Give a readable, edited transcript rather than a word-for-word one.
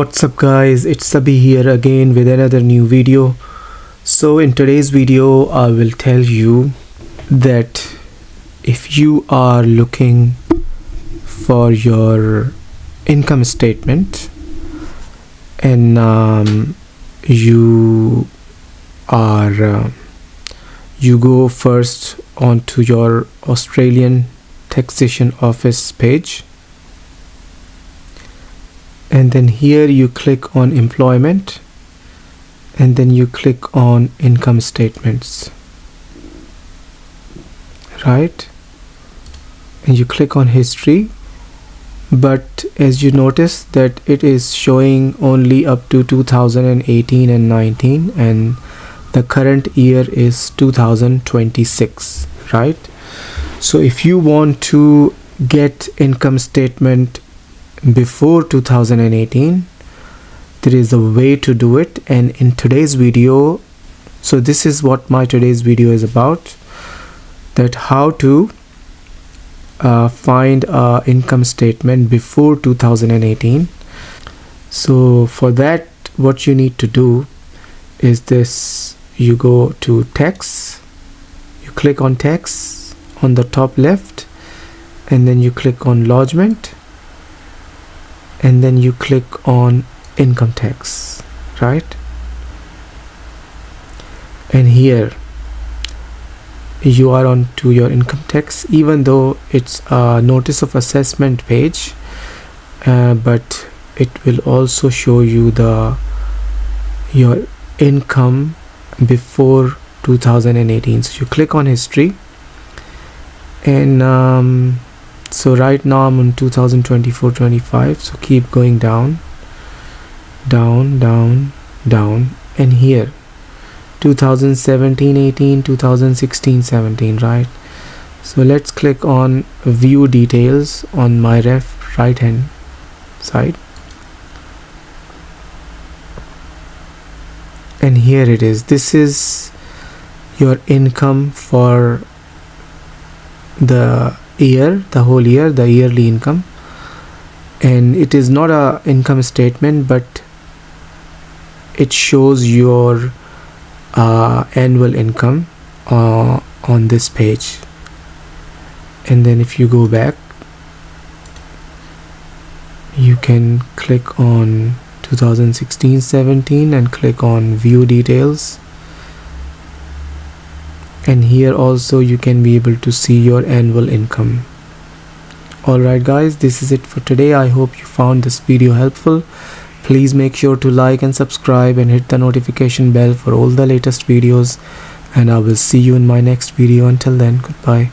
What's up guys, it's Sabi here again with another new video. So in today's video I will tell you that if you are looking for your income statement and you go first onto your Australian taxation office page, and then here you click on employment, and then you click on income statements, right? And you click on history, but as you notice that it is showing only up to 2018 and 19, and the current year is 2026, right? So if you want to get income statement before 2018, there is a way to do it. And in today's video, so this is what my today's video is about, that how to find a income statement before 2018. So for that, what you need to do is this: you go to tax, you click on tax on the top left, and then you click on lodgement, and then you click on income tax, right? And here you are on to your income tax, even though it's a notice of assessment page, but it will also show you your income before 2018. So you click on history, and so right now I'm on 2024-25, so keep going down, and here 2017-18, 2016-17, right? So let's click on view details on my right hand side, and here it is. This is your income for the year, the whole year, the yearly income. And it is not a income statement, but it shows your annual income on this page. And then if you go back, you can click on 2016-17 and click on view details, and here also you can be able to see your annual income. Alright guys, this is it for today. I hope you found this video helpful. Please make sure to like and subscribe and hit the notification bell for all the latest videos, and I will see you in my next video. Until then, goodbye.